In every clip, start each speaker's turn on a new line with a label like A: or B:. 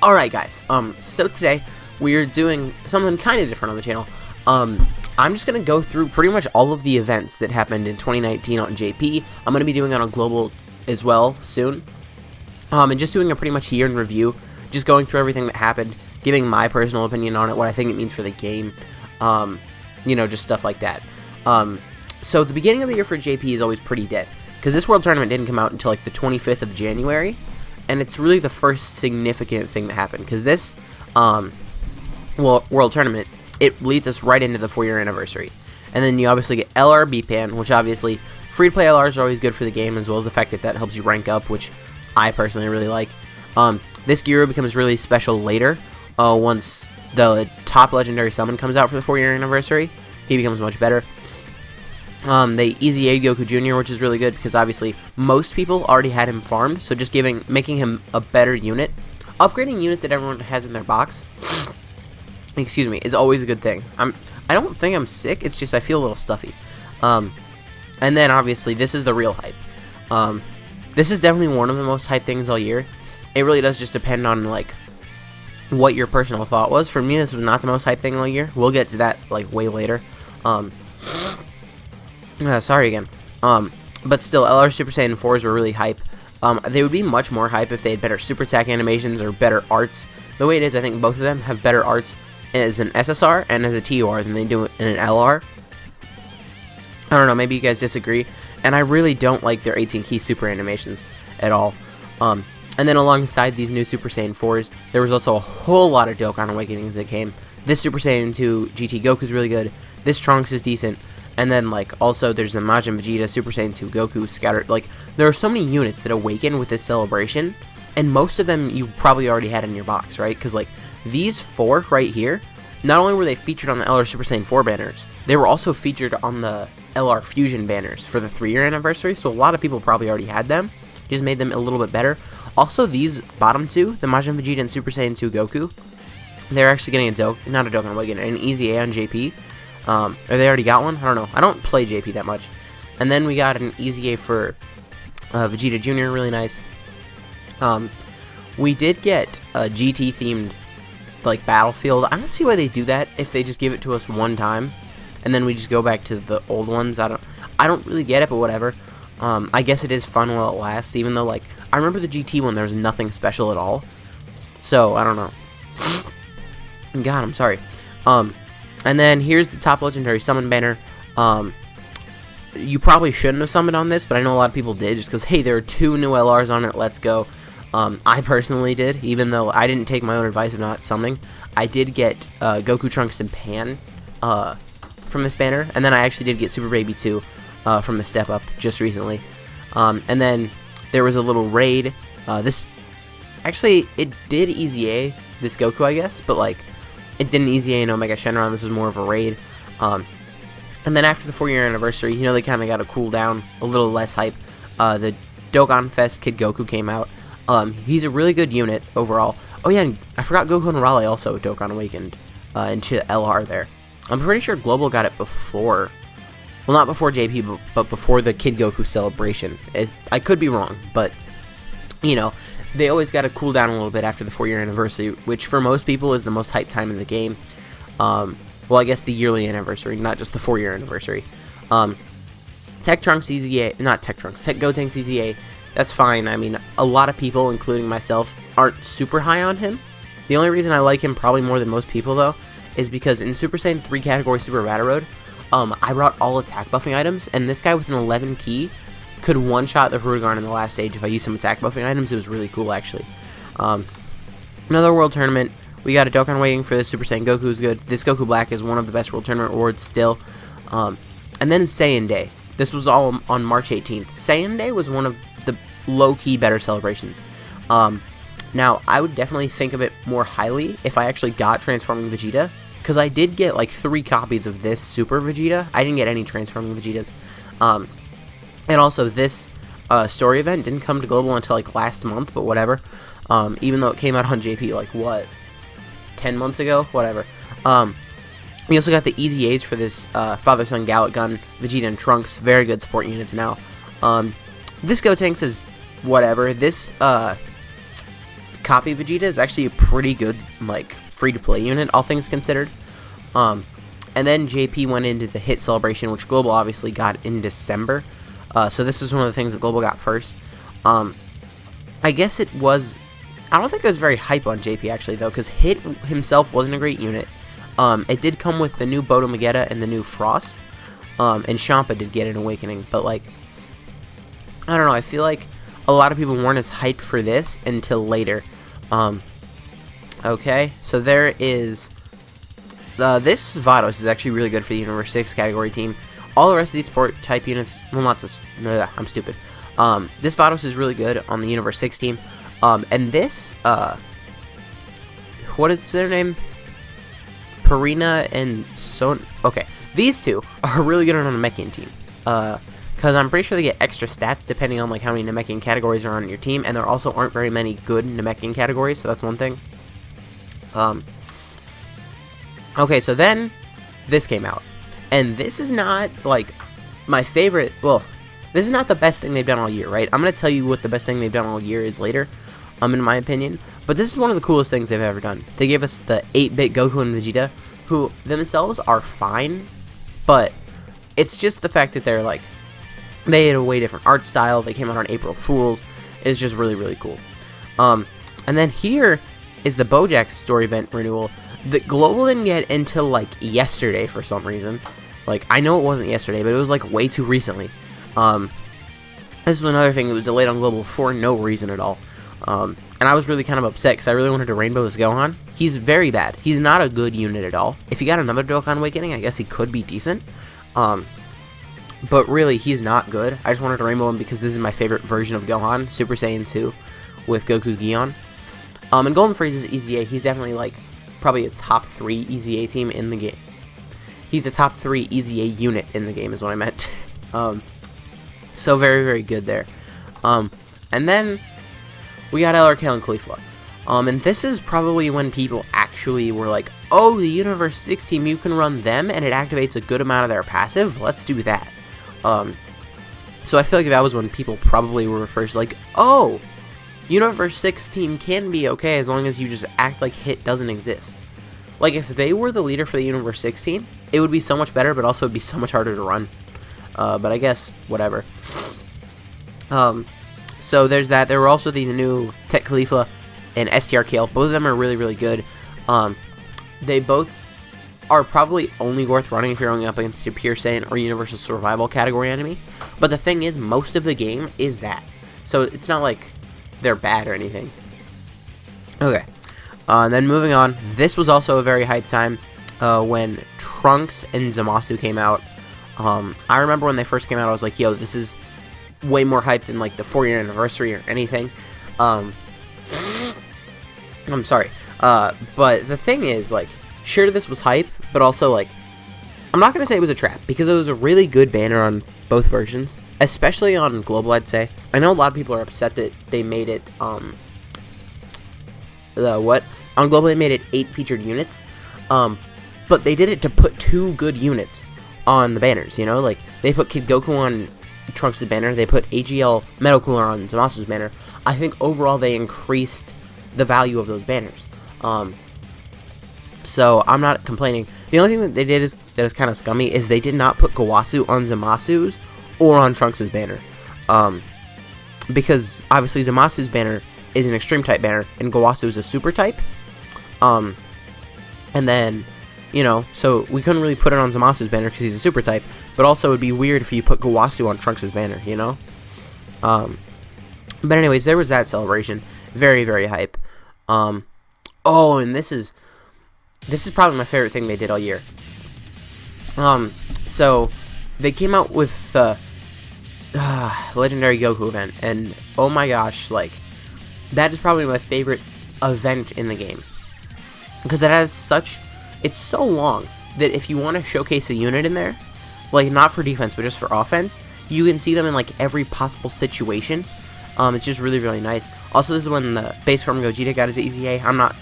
A: Alright guys, so today we're doing something kind of different on the channel. I'm just going to go through pretty much all of the events that happened in 2019 on JP. I'm going to be doing it on Global as well soon. And just doing a pretty much year in review, just going through everything that happened, giving my personal opinion on it, what I think it means for the game, you know, just stuff like that. So the beginning of the year for JP is always pretty dead, because this World Tournament didn't come out until like the 25th of January. And it's really the first significant thing that happened, because this, World Tournament, it leads us right into the 4-year anniversary. And then you obviously get LRB Pan, which obviously, free-to-play LRs are always good for the game, as well as the fact that that helps you rank up, which I personally really like. This Gyro becomes really special later, once the top legendary summon comes out for the 4-year anniversary. He becomes much better. They easy aid Goku Jr., which is really good because obviously most people already had him farmed, so just making him a better unit, upgrading unit that everyone has in their box, excuse me, is always a good thing. I don't think I'm sick, it's just I feel a little stuffy. And then obviously this is the real hype. This is definitely one of the most hyped things all year. It really does just depend on like what your personal thought was. For me, this was not the most hyped thing all year. We'll get to that like way later. Sorry again. But still, LR Super Saiyan 4s were really hype. They would be much more hype if they had better super attack animations or better arts. The way it is, I think both of them have better arts as an SSR and as a TUR than they do in an LR. I don't know, maybe you guys disagree. And I really don't like their 18 key super animations at all. And then alongside these new Super Saiyan 4s, there was also a whole lot of Dokkan Awakenings that came. This Super Saiyan 2 GT Goku is really good. This Trunks is decent. And then, like, also there's the Majin Vegeta, Super Saiyan 2 Goku, Scattered. Like, there are so many units that awaken with this celebration, and most of them you probably already had in your box, right? Because, like, these 4 right here, not only were they featured on the LR Super Saiyan 4 banners, they were also featured on the LR Fusion banners for the 3-year anniversary, so a lot of people probably already had them, just made them a little bit better. Also, these bottom 2, the Majin Vegeta and Super Saiyan 2 Goku, they're actually getting not a Dokkan Awaken, an Easy A on JP. Or they already got one? I don't know. I don't play JP that much. And then we got an Easy A for Vegeta Jr., really nice. We did get a GT-themed, like, Battlefield. I don't see why they do that if they just give it to us one time, and then we just go back to the old ones. I don't really get it, but whatever. I guess it is fun while it lasts, even though, like, I remember the GT one, there was nothing special at all. So, I don't know. God, I'm sorry. And then here's the top legendary summon banner. You probably shouldn't have summoned on this, but I know a lot of people did just because, hey, there are 2 new LRs on it, let's go. I personally did, even though I didn't take my own advice of not summoning. I did get Goku, Trunks, and Pan from this banner, and then I actually did get Super Baby 2 from the Step Up just recently. And then there was a little raid. Actually, it did Easy A this Goku, I guess, but like, it didn't Easy A in Omega Shenron. This was more of a raid. And then after the 4-year anniversary, you know, they kind of got to cool down, a little less hype. The Dokkan Fest Kid Goku came out. He's a really good unit overall. Oh yeah, and I forgot Goku and Raleigh also Dokkan Awakened into LR there. I'm pretty sure Global got it before. Well, not before JP, but before the Kid Goku celebration. I could be wrong, but, you know, they always got to cool down a little bit after the 4-year anniversary, which for most people is the most hyped time in the game. Well, I guess the yearly anniversary, not just the 4-year anniversary. Tech Trunks Easy A, not Tech Trunks, Tech Gotenks Easy A, that's fine. I mean, a lot of people, including myself, aren't super high on him. The only reason I like him probably more than most people, though, is because in Super Saiyan 3 category Super Battle Road, I brought all attack buffing items, and this guy with an 11 key could one-shot the Hurugarn in the last stage if I used some attack buffing items. It was really cool, actually. Another World Tournament. We got a Dokkan waiting for this Super Saiyan Goku is good. This Goku Black is one of the best World Tournament rewards still. And then Saiyan Day. This was all on March 18th. Saiyan Day was one of the low-key better celebrations. Now, I would definitely think of it more highly if I actually got Transforming Vegeta, because I did get like 3 copies of this Super Vegeta. I didn't get any Transforming Vegetas. And also, this story event didn't come to Global until, like, last month, but whatever. Even though it came out on JP, like, what, 10 months ago? Whatever. We also got the Easy A's for this Father-Son Gallic Gun, Vegeta and Trunks. Very good support units now. This Gotenks is whatever. This copy Vegeta is actually a pretty good, like, free-to-play unit, all things considered. And then JP went into the hit celebration, which Global obviously got in December. So this is one of the things that Global got first. I guess it was... I don't think it was very hype on JP, actually, though, because Hit himself wasn't a great unit. It did come with the new Bodo Magetta and the new Frost. And Champa did get an Awakening, but, like... I don't know, I feel like a lot of people weren't as hyped for this until later. Okay, so there is... this Vados is actually really good for the Universe 6 category team. All the rest of these sport type units... Well, not this... I'm stupid. This Vados is really good on the Universe 6 team. And this... what is their name? Purina and Son... Okay, these two are really good on a Namekian team. Because I'm pretty sure they get extra stats depending on like how many Namekian categories are on your team, and there also aren't very many good Namekian categories, so that's one thing. Okay, so then this came out, and this is not like my favorite. Well, this is not the best thing they've done all year, right? I'm gonna tell you what the best thing they've done all year is later, in my opinion. But this is one of the coolest things they've ever done. They gave us the 8-bit Goku and Vegeta, who themselves are fine, but it's just the fact that they're like. They had a way different art style. They came out on April Fools. It's just really, really cool. And then here is the Bojack story event renewal that Global didn't get until, like, yesterday for some reason. Like, I know it wasn't yesterday, but it was, like, way too recently. This is another thing that was delayed on Global for no reason at all. And I was really kind of upset because I really wanted to Rainbow this Gohan. He's very bad. He's not a good unit at all. If he got another Dokkan Awakening, I guess he could be decent. But really, he's not good. I just wanted to Rainbow him because this is my favorite version of Gohan, Super Saiyan 2, with Goku's Gion. And Golden Frieza's EZA, he's definitely, like, probably a top 3 EZA team in the game. He's a top 3 EZA unit in the game, is what I meant. So very, very good there. And then, we got LRK and Caulifla. And this is probably when people actually were like, oh, the Universe 6 team, you can run them, and it activates a good amount of their passive? Let's do that. So I feel like that was when people probably were first like, oh, Universe 6 team can be okay as long as you just act like Hit doesn't exist. Like, if they were the leader for the Universe 6 team, it would be so much better, but also it would be so much harder to run. But I guess, whatever. So there's that. There were also these new Tech Caulifla and STRKL. Both of them are really, really good. They both are probably only worth running if you're going up against a Pure Saiyan or Universal Survival category enemy. But the thing is, most of the game is that. So it's not like they're bad or anything. Okay. Then moving on. This was also a very hype time when Trunks and Zamasu came out. I remember when they first came out, I was like, yo, this is way more hype than like the 4-year anniversary or anything. I'm sorry. But the thing is, like, sure, this was hype, but also, like, I'm not going to say it was a trap, because it was a really good banner on both versions, especially on Global, I'd say. I know a lot of people are upset that they made it, on Global they made it 8 featured units, but they did it to put 2 good units on the banners, you know? Like, they put Kid Goku on Trunks' banner, they put AGL Metal Cooler on Zamasu's banner. I think overall they increased the value of those banners. So I'm not complaining. The only thing that they did that is kind of scummy is they did not put Gawasu on Zamasu's or on Trunks' banner. Because obviously Zamasu's banner is an extreme type banner and Gawasu is a super type. And then, you know, so we couldn't really put it on Zamasu's banner because he's a super type, but also it would be weird if you put Gawasu on Trunks' banner, you know? But anyways, there was that celebration. Very, very hype. Oh, and this is probably my favorite thing they did all year. So they came out with the Legendary Goku event, and oh my gosh, like, that is probably my favorite event in the game. Because it has such, it's so long that if you want to showcase a unit in there, like, not for defense, but just for offense, you can see them in, like, every possible situation. It's just really, really nice. Also, this is when the base form Gogeta got his EZA. I'm not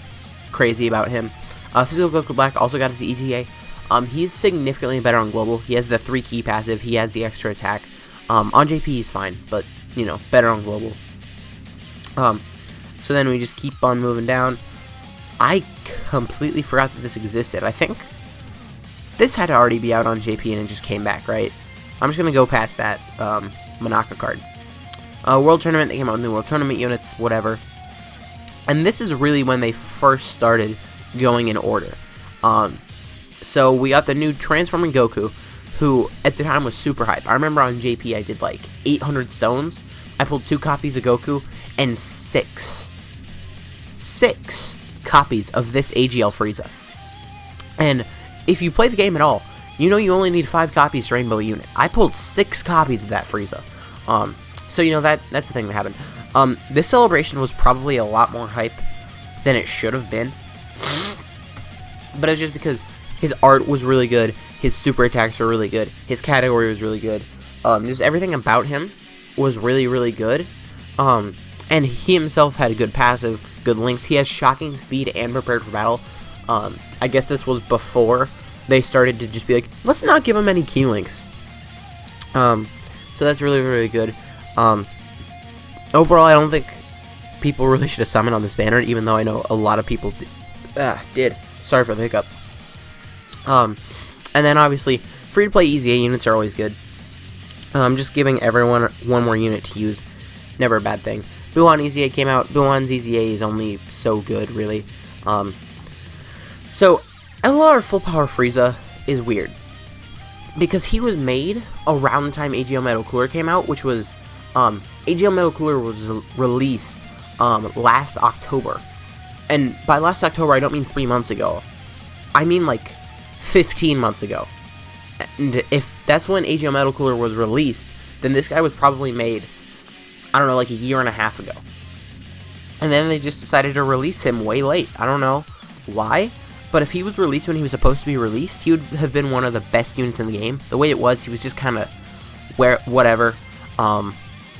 A: crazy about him. Physical Goku Black also got his EZA. He's significantly better on Global. He has the 3 key passive. He has the extra attack. On JP, he's fine, but, you know, better on Global. So then we just keep on moving down. I completely forgot that this existed. I think this had to already be out on JP and it just came back, right? I'm just going to go past that Monaka card. World Tournament, they came out with new World Tournament units, whatever. And this is really when they first started going in order. So we got the new Transforming Goku, who at the time was super hype. I remember on JP I did like 800 stones. I pulled 2 copies of Goku and 6 copies of this AGL Frieza. And if you play the game at all, you know you only need 5 copies to Rainbow Unit. I pulled 6 copies of that Frieza. So you know that's the thing that happened. This celebration was probably a lot more hype than it should have been. But it was just because his art was really good, his super attacks were really good, his category was really good. Just everything about him was really, really good. And he himself had a good passive, good links. He has shocking speed and prepared for battle. I guess this was before they started to just be like, let's not give him any key links. So that's really, really good. Overall, I don't think people really should have summoned on this banner, even though I know a lot of people did. Sorry for the hiccup. And then obviously, free-to-play EZA units are always good. Just giving everyone one more unit to use, never a bad thing. Buon EZA came out. Buon's EZA is only so good, really. So, LR Full Power Frieza is weird, because he was made around the time AGL Metal Cooler came out, which was, AGL Metal Cooler was released, last October. And by last October, I don't mean 3 months ago. I mean, like, 15 months ago. And if that's when AGL Metal Cooler was released, then this guy was probably made, I don't know, like a year and a half ago. And then they just decided to release him way late. I don't know why, but if he was released when he was supposed to be released, he would have been one of the best units in the game. The way it was, he was just kind of whatever. I'm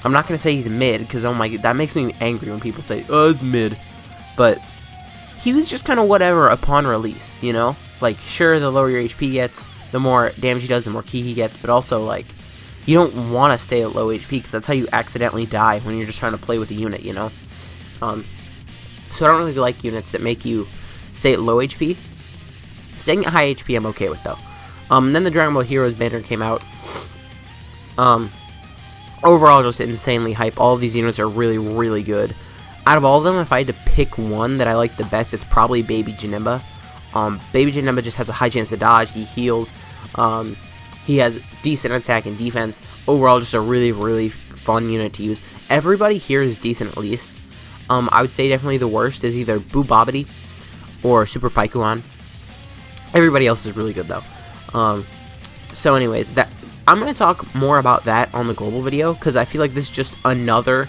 A: not going to say he's mid, because oh my god, that makes me angry when people say, oh, it's mid. But he was just kind of whatever upon release, you know? Like, sure, the lower your HP gets, the more damage he does, the more key he gets, but also, like, you don't want to stay at low HP, because that's how you accidentally die when you're just trying to play with a unit, you know? So I don't really like units that make you stay at low HP. Staying at high HP I'm okay with, though. Then the Dragon Ball Heroes banner came out. Overall, just insanely hype. All of these units are really, really good. Out of all of them, if I had to pick one that I like the best, it's probably Baby Janemba. Baby Janemba just has a high chance to dodge. He heals. He has decent attack and defense. Overall, just a really, really fun unit to use. Everybody here is decent at least. I would say definitely the worst is either Boo Bobbity or Super Paikuan. Everybody else is really good though. So anyways, I'm going to talk more about that on the global video, because I feel like this is just another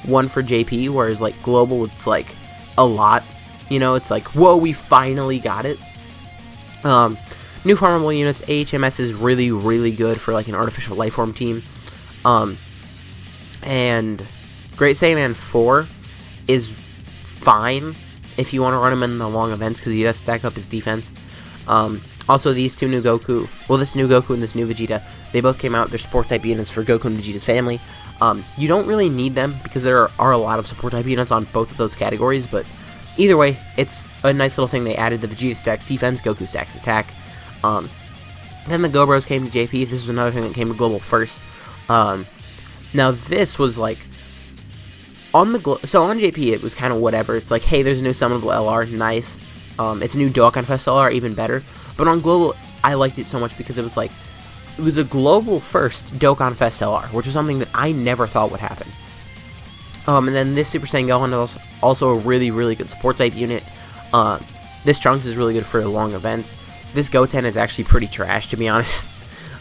A: one for JP, whereas like global it's like a lot, you know, it's like, whoa, we finally got it. New farmable units, AHMS is really, really good for like an artificial lifeform team. And Great Saiyaman 4 is fine if you want to run him in the long events, because he does stack up his defense. Also, these two new Goku, well, this new Goku and this new Vegeta, they both came out. They're support type units for Goku and Vegeta's family. You don't really need them, because there are a lot of support type units on both of those categories, but either way, it's a nice little thing they added. The Vegeta stacks defense, Goku stacks attack. Then the Gobros came to JP. This was another thing that came to global first. Now this was like, on JP it was kind of whatever. It's like, hey, there's a new summonable LR, nice. It's a new Dokkan Fest LR, even better. But on global, I liked it so much because it was like, it was a global first Dokkan Fest LR, which was something that I never thought would happen. And then this Super Saiyan Gohan is also a really, really good support type unit. This Trunks is really good for long events. This Goten is actually pretty trash, to be honest.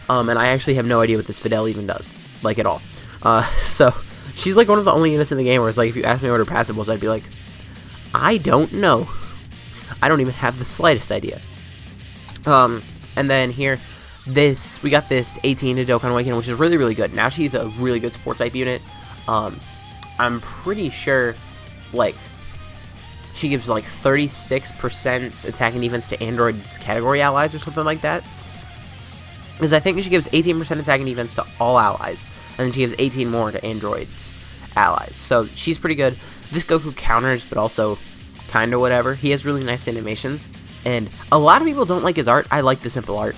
A: And I actually have no idea what this Fidel even does, like at all. So she's like one of the only units in the game where it's like, if you ask me what her passive was, I'd be like, I don't know. I don't even have the slightest idea. And then here, we got this 18 to Dokkan Awakening, which is really, really good. Now she's a really good support type unit. I'm pretty sure, like, she gives like 36% attack and defense to Android's category allies or something like that. Because I think she gives 18% attack and defense to all allies, and then she gives 18 more to Android's allies. So she's pretty good. This Goku counters, but also kind of whatever. He has really nice animations, and a lot of people don't like his art. I like the simple art.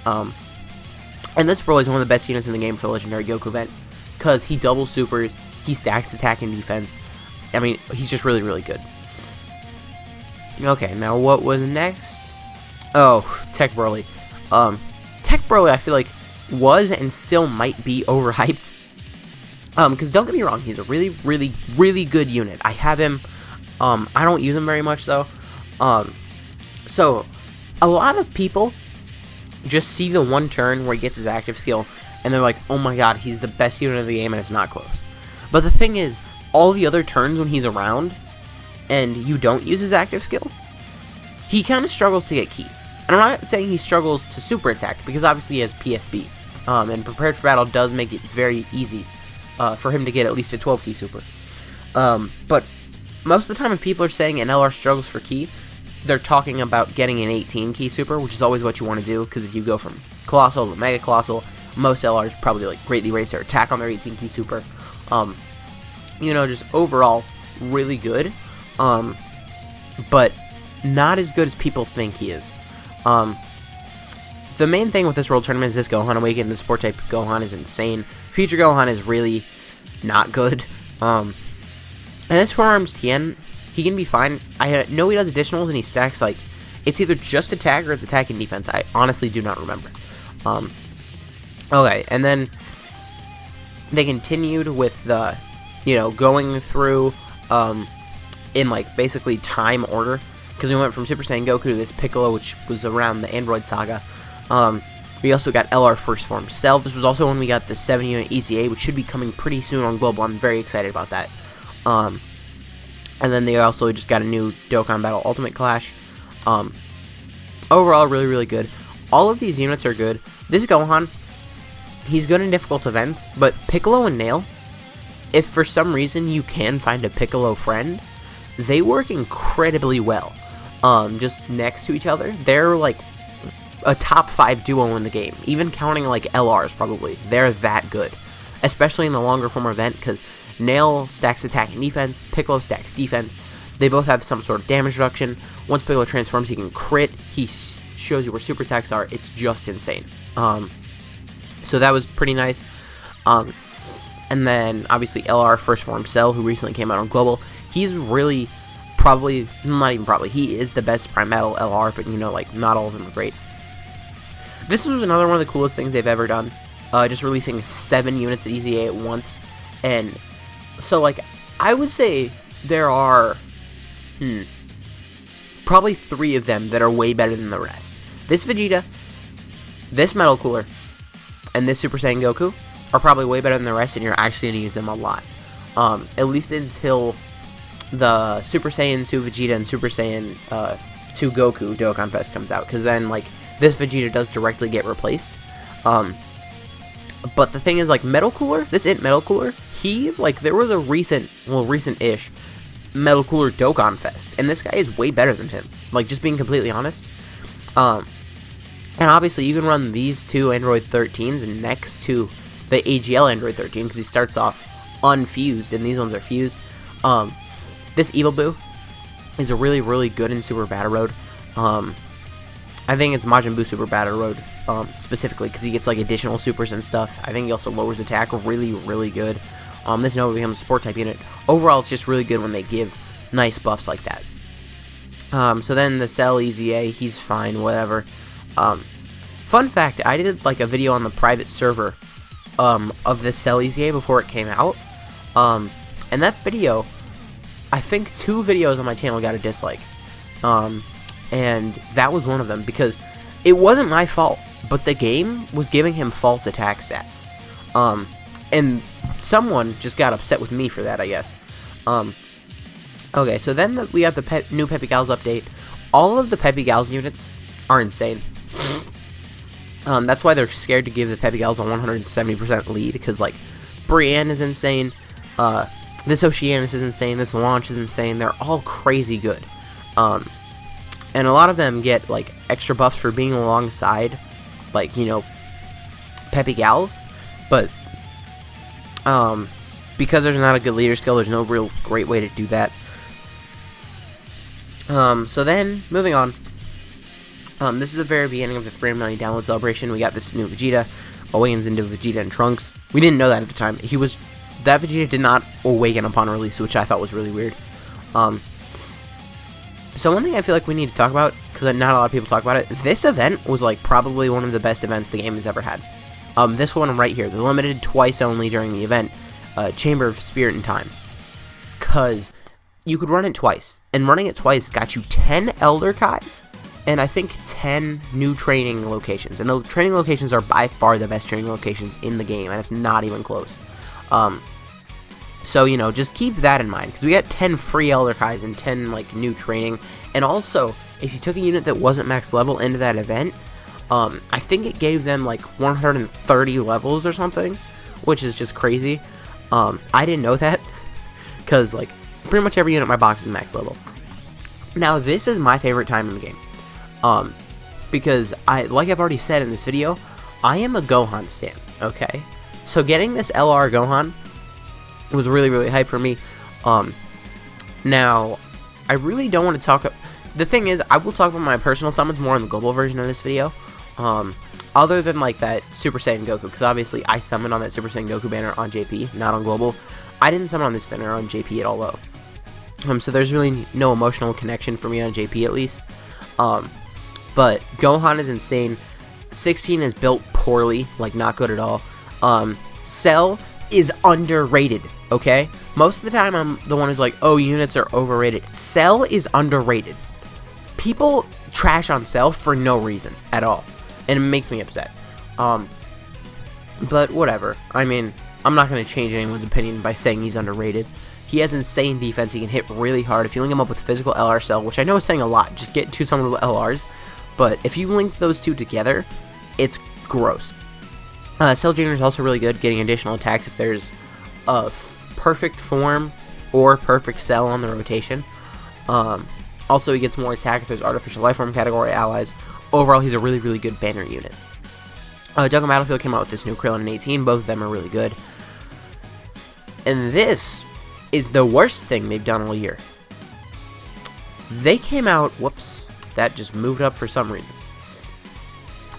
A: And this Broly is one of the best units in the game for the Legendary Goku event, because he double supers, he stacks attack and defense. I mean, he's just really, really good. Okay, now what was next? Oh, Tech Broly. Tech Broly, I feel like, was and still might be overhyped. Because don't get me wrong, he's a really, really, really good unit. I have him. I don't use him very much, though. So, a lot of people just see the one turn where he gets his active skill, and they're like, oh my god, he's the best unit of the game, and it's not close. But the thing is, all the other turns when he's around, and you don't use his active skill, he kind of struggles to get ki. And I'm not saying he struggles to super attack, because obviously he has PFB. And Prepared for Battle does make it very easy for him to get at least a 12 ki super. But most of the time, if people are saying an LR struggles for ki, they're talking about getting an 18 ki super, which is always what you want to do, because if you go from Colossal to Mega Colossal, most LRs probably like greatly raise their attack on their 18 ki super. You know, just overall really good, but not as good as people think he is. The main thing with this World Tournament is this Gohan Awakened. The Sport type Gohan is insane. Future Gohan is really not good. And this Forearms Tien, he can be fine. I know he does additionals and he stacks, like, it's either just attack or it's attack and defense. I honestly do not remember. Okay, and then they continued with the, you know, going through in, like, basically time order, because we went from Super Saiyan Goku to this Piccolo, which was around the Android Saga. We also got LR First Form Cell. This was also when we got the 7-unit EZA, which should be coming pretty soon on Global. I'm very excited about that. And then they also just got a new Dokkan Battle Ultimate Clash. Overall, really, really good. All of these units are good. This Gohan, he's good in difficult events, but Piccolo and Nail, if for some reason you can find a Piccolo friend, they work incredibly well. Just next to each other. They're like a top 5 duo in the game, even counting like LRs probably. They're that good, especially in the longer form event, because Nail stacks attack and defense, Piccolo stacks defense. They both have some sort of damage reduction. Once Piccolo transforms, he can crit. He shows you where super attacks are. It's just insane. So that was pretty nice. And then obviously LR First Form Cell, who recently came out on Global. He's really probably, not even probably, he is the best Prime Battle LR, but you know, like, not all of them are great. This was another one of the coolest things they've ever done. Just releasing 7 units at EZA at once. And so, like, I would say there are probably 3 of them that are way better than the rest. This Vegeta, this Metal Cooler, and this Super Saiyan Goku are probably way better than the rest, and you're actually going to use them a lot. At least until the Super Saiyan 2 Vegeta and Super Saiyan 2 Goku Dokkan Fest comes out, because then, like, this Vegeta does directly get replaced. But the thing is, like, Metal Cooler, this Metal Cooler, he, like, there was a recent-ish Metal Cooler Dokkan Fest, and this guy is way better than him, like, just being completely honest. And obviously, you can run these 2 Android 13s next to the AGL Android 13, because he starts off unfused, and these ones are fused. This Evil Boo is a really, really good in Super Battle Road. I think it's Majin Buu Super Battle Road, specifically, because he gets, like, additional supers and stuff. I think he also lowers attack really, really good. This Nova becomes a support type unit. Overall, it's just really good when they give nice buffs like that. So then the Cell EZA, he's fine, whatever. Fun fact, I did, like, a video on the private server of the Cell EZA before it came out. And that video, I think 2 videos on my channel got a dislike. And that was one of them, because it wasn't my fault, but the game was giving him false attack stats. And someone just got upset with me for that, I guess. Okay, so then we have the new Peppy Gals update. All of the Peppy Gals units are insane. That's why they're scared to give the Peppy Gals a 170% lead, because, like, Brienne is insane, this Oceanus is insane, this Launch is insane, they're all crazy good. And a lot of them get, like, extra buffs for being alongside, like, you know, Peppy Gals, but, because there's not a good leader skill, there's no real great way to do that. So then, moving on. This is the very beginning of the 3 million download celebration. We got this new Vegeta, awakens into Vegeta and Trunks. We didn't know that at the time. That Vegeta did not awaken upon release, which I thought was really weird. So one thing I feel like we need to talk about, because not a lot of people talk about it, this event was like probably one of the best events the game has ever had. This one right here, the limited twice only during the event, Chamber of Spirit and Time. Because you could run it twice, and running it twice got you 10 Elder Kais, and I think 10 new training locations. And the training locations are by far the best training locations in the game, and it's not even close. So, you know, just keep that in mind, because we got 10 free Elder Kais and 10, like, new training. And also, if you took a unit that wasn't max level into that event, I think it gave them, like, 130 levels or something, which is just crazy. I didn't know that, because, like, pretty much every unit in my box is max level. Now, this is my favorite time in the game. Because, like I've already said in this video, I am a Gohan stan, okay? So getting this LR Gohan was really, really hype for me. Now, I really don't want to talk... The thing is, I will talk about my personal summons more in the global version of this video. Other than, like, that Super Saiyan Goku, because obviously I summoned on that Super Saiyan Goku banner on JP, not on global. I didn't summon on this banner on JP at all, though. So there's really no emotional connection for me on JP, at least. But Gohan is insane. 16 is built poorly, like not good at all. Cell is underrated, okay? Most of the time I'm the one who's like, oh, units are overrated. Cell is underrated. People trash on Cell for no reason at all, and it makes me upset. But whatever. I mean, I'm not going to change anyone's opinion by saying he's underrated. He has insane defense. He can hit really hard. If you link him up with physical LR Cell, which I know is saying a lot, just get 2 summonable LRs. But if you link those two together, it's gross. Cell Junior is also really good, getting additional attacks if there's a perfect form or perfect Cell on the rotation. Also, he gets more attack if there's artificial life form category allies. Overall, he's a really, really good banner unit. Dokkan Battlefield came out with this new Krillin in 18. Both of them are really good. And this is the worst thing they've done all year. They came out... Whoops. That just moved up for some reason.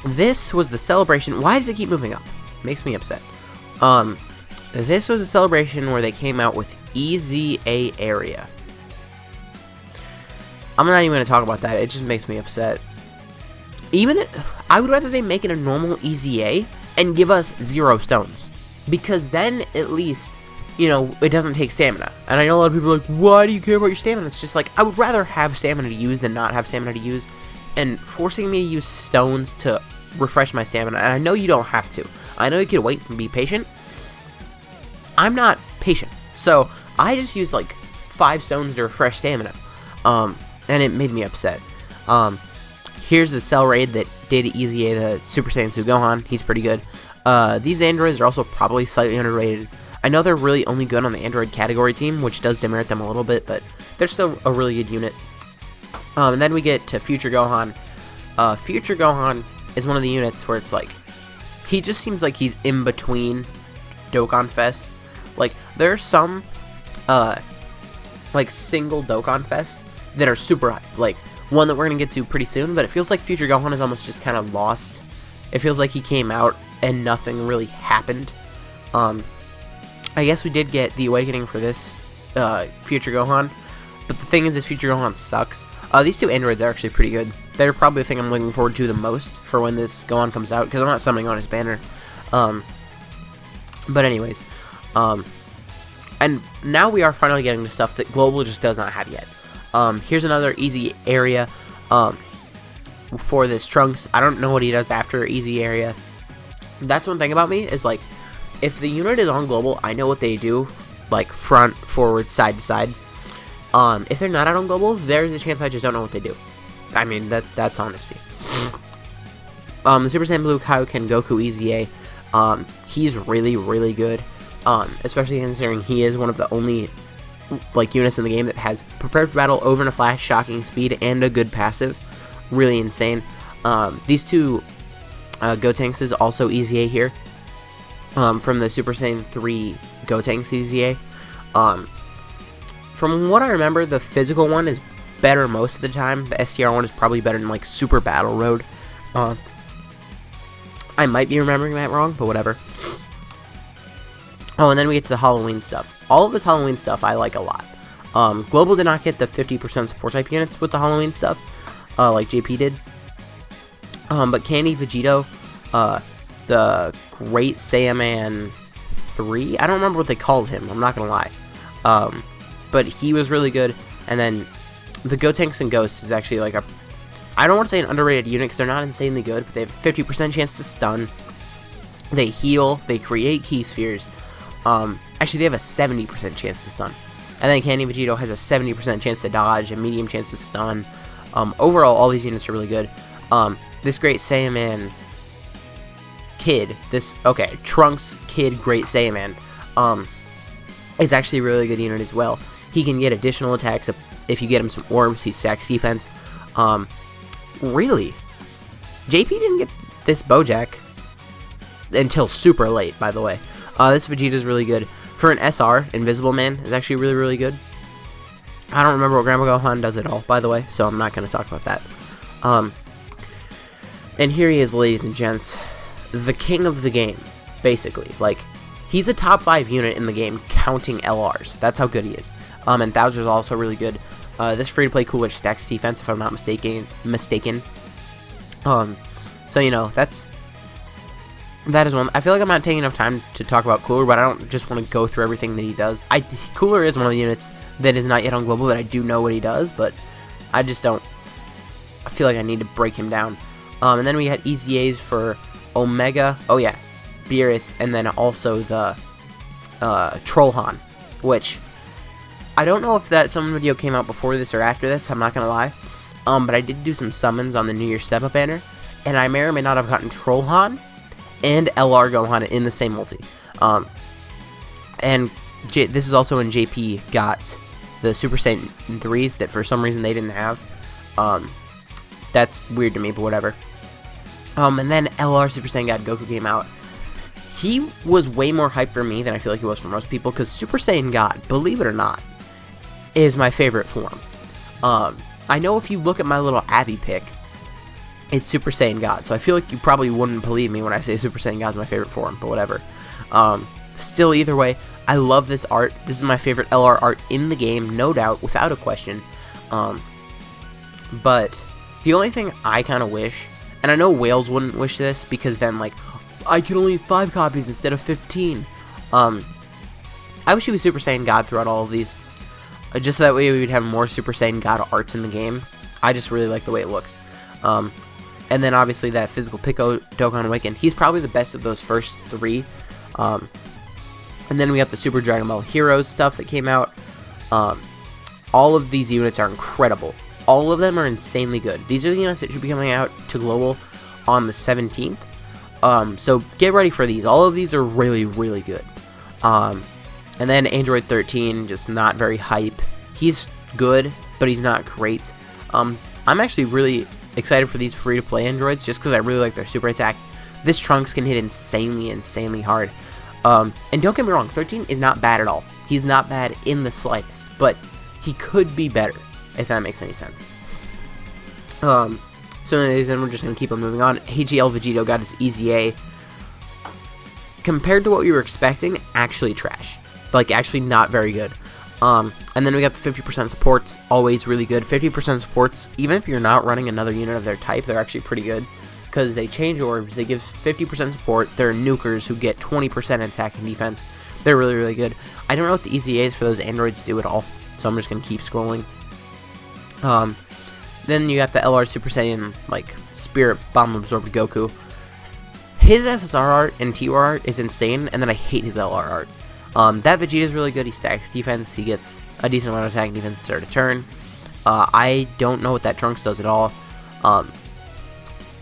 A: This was the celebration. Why does it keep moving up? Makes me upset. This was a celebration where they came out with EZA area. I'm not even going to talk about that. It just makes me upset. I would rather they make it a normal EZA and give us 0 stones. Because then, at least, you know, it doesn't take stamina. And I know a lot of people are like, why do you care about your stamina? It's just like, I would rather have stamina to use than not have stamina to use. And forcing me to use stones to refresh my stamina, and I know you don't have to. I know you can wait and be patient. I'm not patient. So, I just used like 5 stones to refresh stamina. And it made me upset. Here's the Cell Raid that did EZA the Super Saiyan 2 Gohan. He's pretty good. These androids are also probably slightly underrated. I know they're really only good on the android category team, which does demerit them a little bit, but they're still a really good unit. And then we get to Future Gohan. Future Gohan is one of the units where it's like, he just seems like he's in between Dokkan Fests. Like, there are some, like, single Dokkan Fests that are super hype. Like, one that we're going to get to pretty soon, but it feels like Future Gohan is almost just kind of lost. It feels like he came out and nothing really happened. I guess we did get the awakening for this Future Gohan, but the thing is, this Future Gohan sucks. These 2 androids are actually pretty good. They're probably the thing I'm looking forward to the most for when this Gohan comes out, because I'm not summoning on his banner. But anyways, and now we are finally getting the stuff that Global just does not have yet. Here's another easy area for this Trunks. I don't know what he does after easy area. That's one thing about me, is like, if the unit is on Global, I know what they do, like front, forward, side to side. If they're not out on Global, there's a chance I just don't know what they do. I mean, that's honesty. The Super Saiyan Blue Kaioken Goku EZA, he's really, really good. Especially considering he is one of the only, like, units in the game that has prepared for battle, over in a flash, shocking speed, and a good passive. Really insane. These 2 Gotenks is also EZA here. From the Super Saiyan 3 Gotenks EZA. From what I remember, the physical one is better most of the time. The STR one is probably better than like Super Battle Road. I might be remembering that wrong, but whatever. Oh, and then we get to the Halloween stuff. All of this Halloween stuff I like a lot. Global did not get the 50% support type units with the Halloween stuff, like JP did. But Candy Vegito, the Great Saiyaman 3, I don't remember what they called him, I'm not gonna lie. But he was really good. And then the Gotenks and Ghosts is actually like I don't want to say an underrated unit because they're not insanely good, but they have a 50% chance to stun. They heal, they create key spheres. Actually, they have a 70% chance to stun. And then Candy Vegito has a 70% chance to dodge, a medium chance to stun. Overall, all these units are really good. This Great Saiyaman Kid, Trunks Kid Great Saiyaman, it's actually a really good unit as well. He can get additional attacks if you get him some orbs. He stacks defense. Really? JP didn't get this Bojack until super late, by the way. This Vegeta's really good. For an SR, Invisible Man is actually really, really good. I don't remember what Grandma Gohan does at all, by the way, so I'm not going to talk about that. And here he is, ladies and gents. The king of the game, basically. Like, he's a top 5 unit in the game, counting LRs. That's how good he is. And Bowser's also really good. This free-to-play Coolidge stacks defense, if I'm not mistaken. So, you know, that is one. I feel like I'm not taking enough time to talk about Cooler, but I don't just want to go through everything that he does. Cooler is one of the units that is not yet on Global that I do know what he does, but I just don't. I feel like I need to break him down. And then we had EZAs for Omega. Oh, yeah. Beerus, and then also the Trollhan, which I don't know if that summon video came out before this or after this, I'm not going to lie. But I did do some summons on the New Year Step Up banner, and I may or may not have gotten Trollhan and LR Gohan in the same multi. And this is also when JP got the Super Saiyan 3s that for some reason they didn't have. That's weird to me, but whatever. And then LR Super Saiyan God Goku came out. He was way more hype for me than I feel like he was for most people, because Super Saiyan God, believe it or not, is my favorite form. I know if you look at my little Avi pick, it's Super Saiyan God, so I feel like you probably wouldn't believe me when I say Super Saiyan God is my favorite form, but whatever. Still, either way, I love this art. This is my favorite LR art in the game, no doubt, without a question. But the only thing I kind of wish, and I know Wales wouldn't wish this, because then, like, I could only have 5 copies instead of 15. I wish he was Super Saiyan God throughout all of these. Just so that way we would have more Super Saiyan God arts in the game. I just really like the way it looks. And then obviously that physical Pico Dokkan Awakened. He's probably the best of those first 3. And then we got the Super Dragon Ball Heroes stuff that came out. All of these units are incredible. All of them are insanely good. These are the units that should be coming out to Global on the 17th. So get ready for these. All of these are really, really good. And then Android 13, just not very hype. He's good, but he's not great. I'm actually really excited for these free-to-play androids, just because I really like their super attack. This Trunks can hit insanely, insanely hard. And don't get me wrong, 13 is not bad at all. He's not bad in the slightest, but he could be better, if that makes any sense. So anyways, then we're just going to keep on moving on. HEL Vegito got his EZA. Compared to what we were expecting, actually trash. Like, actually not very good. And then we got the 50% supports, always really good. 50% supports, even if you're not running another unit of their type, they're actually pretty good. Because they change orbs, they give 50% support, they're nukers who get 20% attack and defense. They're really, really good. I don't know what the EZAs for those androids do at all, so I'm just going to keep scrolling. Then you got the LR Super Saiyan, like, Spirit Bomb Absorbed Goku. His SSR art and TR art is insane, and then I hate his LR art. That Vegeta is really good. He stacks defense. He gets a decent amount of attack and defense at the start of turn. I don't know what that Trunks does at all.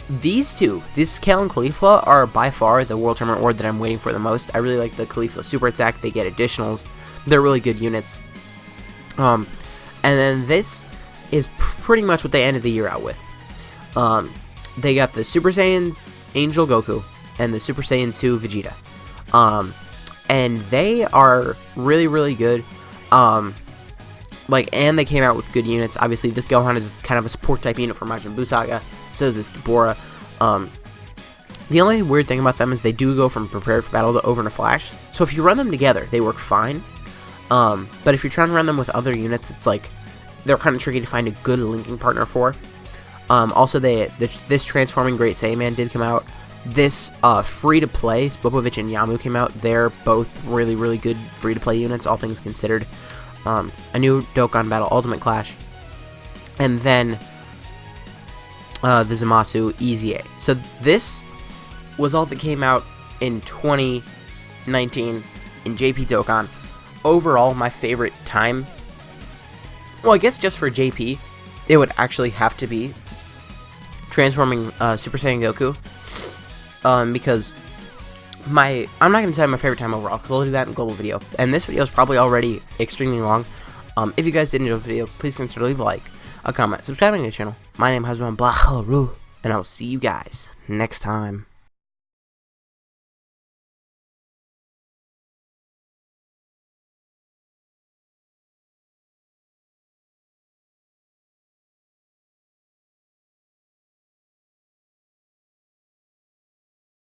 A: These two, this Kale and Caulifla, are by far the World Tournament award that I'm waiting for the most. I really like the Caulifla super attack. They get additionals. They're really good units. And then this is pretty much what they ended the year out with. They got the Super Saiyan Angel Goku and the Super Saiyan 2 Vegeta. and they are really, really good. And they came out with good units. Obviously, this Gohan is kind of a support type unit for Majin Buu Saga. So is this Deborah. The only weird thing about them is they do go from prepared for battle to over in a flash. So if you run them together, they work fine. But if you're trying to run them with other units, it's like they're kind of tricky to find a good linking partner for. Also, this Transforming Great Saiyaman did come out. This free-to-play, Spopovich and Yamu came out. They're both really, really good free-to-play units, all things considered. A new Dokkan Battle Ultimate Clash. And then the Zamasu Easy A. So this was all that came out in 2019 in JP Dokkan. Overall, my favorite time, well, I guess just for JP, it would actually have to be Transforming Super Saiyan Goku. Because I'm not going to tell you my favorite time overall, because I'll do that in global video. And this video is probably already extremely long. If you guys did enjoy the video, please consider leave a like, a comment, subscribing to the channel. My name is Hazwan Blaharu, and I will see you guys next time.